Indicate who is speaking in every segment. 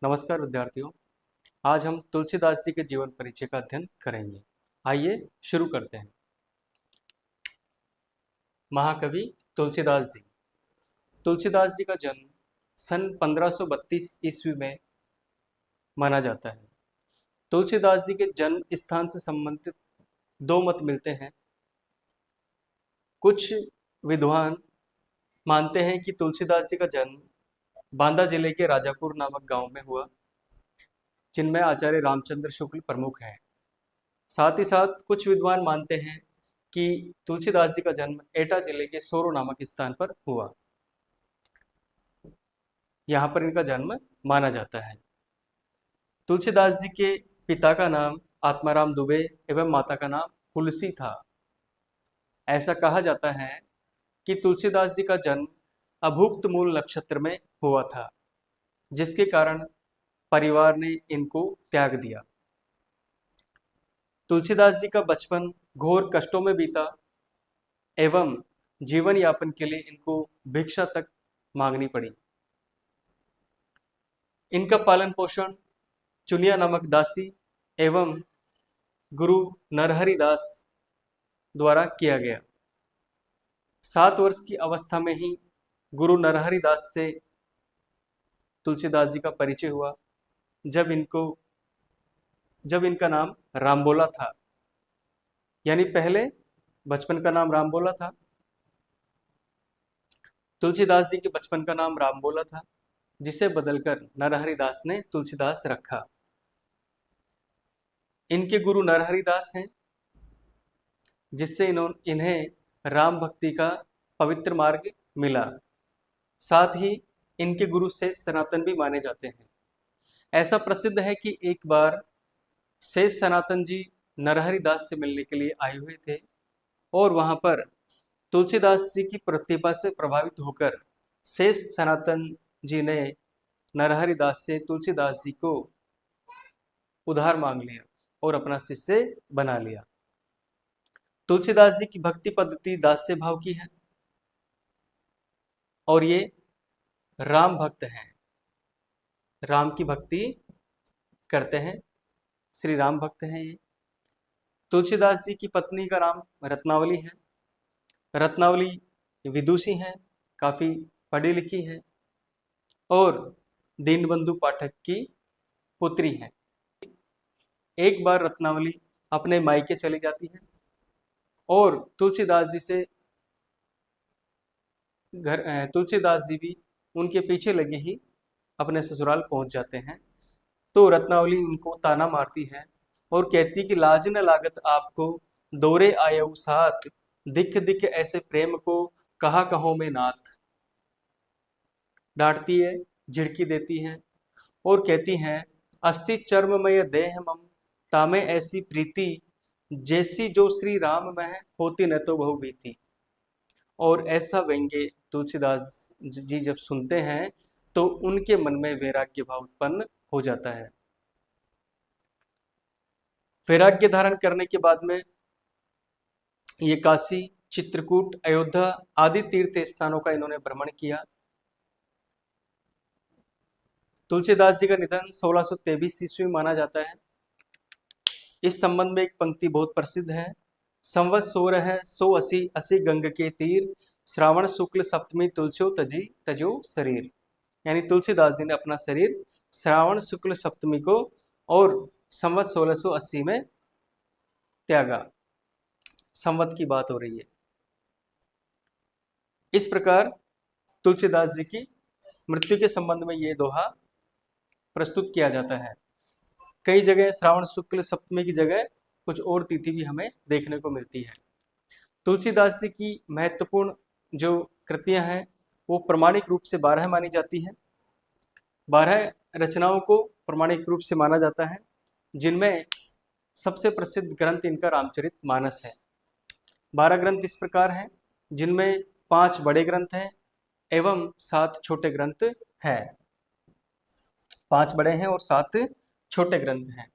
Speaker 1: नमस्कार विद्यार्थियों। आज हम तुलसीदास जी के जीवन परिचय का अध्ययन करेंगे। आइए शुरू करते हैं। महाकवि तुलसीदास जी। तुलसीदास जी का जन्म सन 1532 ईस्वी में माना जाता है। तुलसीदास जी के जन्म स्थान से संबंधित दो मत मिलते हैं। कुछ विद्वान मानते हैं कि तुलसीदास जी का जन्म बांदा जिले के राजापुर नामक गांव में हुआ, जिनमें आचार्य रामचंद्र शुक्ल प्रमुख हैं। साथ ही साथ कुछ विद्वान मानते हैं कि तुलसीदास जी का जन्म एटा जिले के सोरो नामक स्थान पर हुआ। यहाँ पर इनका जन्म माना जाता है। तुलसीदास जी के पिता का नाम आत्माराम दुबे एवं माता का नाम तुलसी था। ऐसा कहा जाता है कि तुलसीदास जी का जन्म अभुक्त मूल नक्षत्र में हुआ था, जिसके कारण परिवार ने इनको त्याग दिया। तुलसीदास जी का बचपन घोर कष्टों में बीता एवं जीवन यापन के लिए इनको भिक्षा तक मांगनी पड़ी। इनका पालन पोषण चुनिया नामक दासी एवं गुरु नरहरि दास द्वारा किया गया। 7 वर्ष की अवस्था में ही गुरु नरहरि दास से तुलसीदास जी का परिचय हुआ, जब इनका नाम रामबोला था। यानी पहले बचपन का नाम रामबोला था। तुलसीदास जी के बचपन का नाम रामबोला था, जिसे बदलकर नरहरि दास ने तुलसीदास रखा। इनके गुरु नरहरि दास हैं, जिससे इन्हें राम भक्ति का पवित्र मार्ग मिला। साथ ही इनके गुरु शेष सनातन भी माने जाते हैं। ऐसा प्रसिद्ध है कि एक बार शेष सनातन जी नरहरि दास से मिलने के लिए आए हुए थे और वहां पर तुलसीदास जी की प्रतिभा से प्रभावित होकर शेष सनातन जी ने नरहरि दास से तुलसीदास जी को उधार मांग लिया और अपना शिष्य बना लिया। तुलसीदास जी की भक्ति पद्धति दास्य भाव की है और ये राम भक्त हैं। राम की भक्ति करते हैं, श्री राम भक्त हैं ये। तुलसीदास जी की पत्नी का नाम रत्नावली है। रत्नावली विदुषी हैं, काफी पढ़ी लिखी हैं और दीनबंधु पाठक की पुत्री हैं। एक बार रत्नावली अपने मायके चली जाती है और तुलसीदास जी भी उनके पीछे लगे ही अपने ससुराल पहुंच जाते हैं। तो रत्नावली उनको ताना मारती है और कहती कि लाज न लागत आपको, दौरे आयऊ साथ, दिख दिख ऐसे प्रेम को कहा कहो में नाथ। डांटती है, झिड़की देती है और कहती हैं, अस्ति चर्ममय देह मम, तामे ऐसी प्रीति, जैसी जो श्री राम में होती न तो बहु बीती। और ऐसा व्यंग्य तुलसीदास जी जब सुनते हैं तो उनके मन में वैराग्य भाव उत्पन्न हो जाता है। वैराग्य धारण करने के बाद में ये काशी, चित्रकूट, अयोध्या आदि तीर्थ स्थानों का इन्होंने भ्रमण किया। तुलसीदास जी का निधन 1623 ईस्वी में माना जाता है। इस संबंध में एक पंक्ति बहुत प्रसिद्ध है। संवत 1680 असी गंग के तीर, श्रावण शुक्ल सप्तमी तुलस्यो तजी तजो शरीर। यानी तुलसीदास जी ने अपना शरीर श्रावण शुक्ल सप्तमी को और संवत 1680 में त्यागा। संवत की बात हो रही है। इस प्रकार तुलसीदास जी की मृत्यु के संबंध में ये दोहा प्रस्तुत किया जाता है। कई जगह श्रावण शुक्ल सप्तमी की जगह कुछ और तिथि भी हमें देखने को मिलती है। तुलसीदास जी की महत्वपूर्ण जो कृतियां हैं वो प्रामाणिक रूप से 12 मानी जाती हैं। 12 रचनाओं को प्रामाणिक रूप से माना जाता है, जिनमें सबसे प्रसिद्ध ग्रंथ इनका रामचरितमानस है। 12 ग्रंथ इस प्रकार हैं, जिनमें 5 बड़े ग्रंथ हैं एवं 7 छोटे ग्रंथ हैं। 5 बड़े हैं और 7 छोटे ग्रंथ हैं।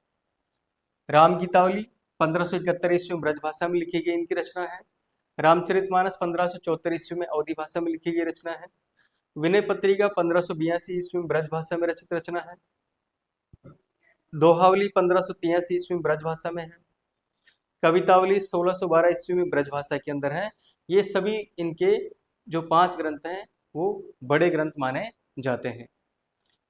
Speaker 1: राम गीतावली 1571 ईस्वी में ब्रज भाषा में लिखी गई इनकी रचना है। रामचरितमानस 1574 ईस्वी में अवधी भाषा में लिखी गई रचना है। विनय पत्रिका 1582 ईस्वी में ब्रज भाषा में रचित रचना है। दोहावली 1583 ईस्वी में ब्रजभाषा में है। कवितावली 1612 ईस्वी में ब्रजभाषा के अंदर है। ये सभी इनके जो 5 ग्रंथ हैं वो बड़े ग्रंथ माने जाते हैं।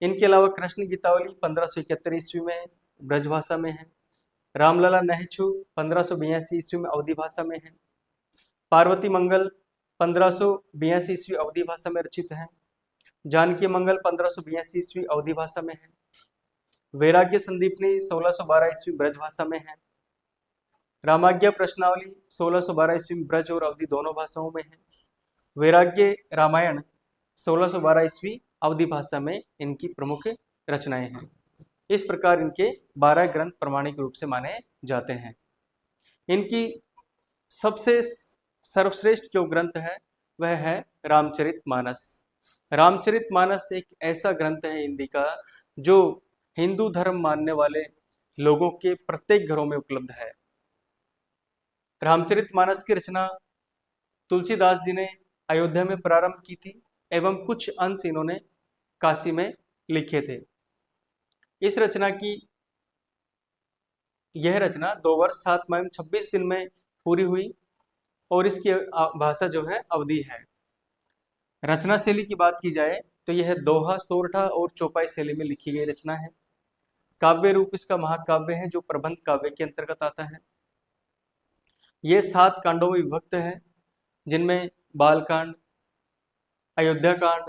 Speaker 1: इनके अलावा कृष्ण गीतावली 1571 ईस्वी में ब्रजभाषा में है। रामलला नहचु 1582 ईस्वी में अवधी भाषा में है। पार्वती मंगल 1582 ईस्वी अवधी भाषा में रचित है। जानकी मंगल 1582 ईस्वी अवधी भाषा में है। वैराग्य संदीपनी 1612 ईस्वी ब्रजभाषा में है। रामाज्ञा प्रश्नावली 1612 ईस्वी में ब्रज और अवधी दोनों भाषाओं में है। वैराग्य रामायण 1612 ईस्वी अवधी भाषा में इनकी प्रमुख रचनाएं हैं। इस प्रकार इनके 12 ग्रंथ प्रमाणिक रूप से माने जाते हैं। इनकी सबसे सर्वश्रेष्ठ जो ग्रंथ है वह है रामचरितमानस। रामचरितमानस एक ऐसा ग्रंथ है हिंदी का जो हिंदू धर्म मानने वाले लोगों के प्रत्येक घरों में उपलब्ध है। रामचरितमानस की रचना तुलसीदास जी ने अयोध्या में प्रारंभ की थी एवं कुछ अंश इन्होंने काशी में लिखे थे। इस रचना की यह रचना 2 वर्ष 7 माह 26 दिन में पूरी हुई और इसकी भाषा जो है अवधी है। रचना शैली की बात की जाए तो यह दोहा, सोरठा और चौपाई शैली में लिखी गई रचना है। काव्य रूप इसका महाकाव्य है जो प्रबंध काव्य के अंतर्गत आता है। ये 7 कांडों में विभक्त है जिनमें बालकांड, अयोध्या कांड,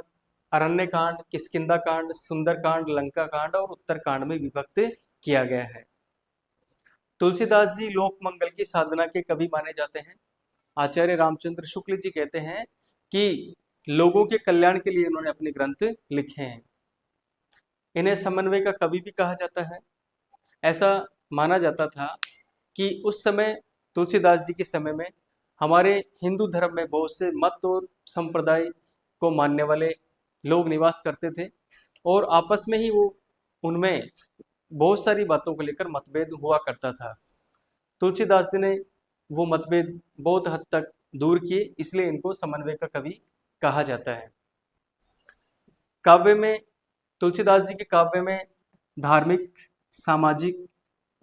Speaker 1: अरण्य कांड, किष्किंधा कांड, सुंदर कांड, लंका कांड और उत्तर कांड में विभक्त किया गया है। तुलसीदास जी लोक मंगल की साधना के कवि माने जाते हैं। आचार्य रामचंद्र शुक्ल जी कहते हैं कि लोगों के कल्याण के लिए इन्होंने अपने ग्रंथ लिखे हैं। इन्हें समन्वय का कवि भी कहा जाता है। ऐसा माना जाता था कि उस समय तुलसीदास जी के समय में हमारे हिंदू धर्म में बहुत से मत और संप्रदाय को मानने वाले लोग निवास करते थे और आपस में ही वो उनमें बहुत सारी बातों को लेकर मतभेद हुआ करता था। तुलसीदास जी ने वो मतभेद बहुत हद तक दूर किए, इसलिए इनको समन्वय का कवि कहा जाता है। काव्य में तुलसीदास जी के काव्य में धार्मिक, सामाजिक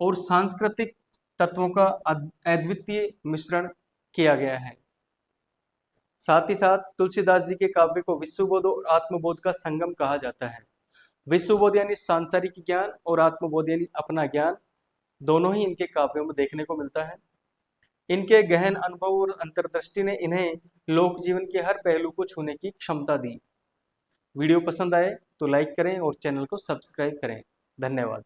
Speaker 1: और सांस्कृतिक तत्वों का अद्वितीय मिश्रण किया गया है। साथ ही साथ तुलसीदास जी के काव्य को विश्वबोध और आत्मबोध का संगम कहा जाता है। विश्वबोध यानी सांसारिक ज्ञान और आत्मबोध यानी अपना ज्ञान, दोनों ही इनके काव्यों में देखने को मिलता है। इनके गहन अनुभव और अंतर्दृष्टि ने इन्हें लोक जीवन के हर पहलू को छूने की क्षमता दी। वीडियो पसंद आए तो लाइक करें और चैनल को सब्सक्राइब करें। धन्यवाद।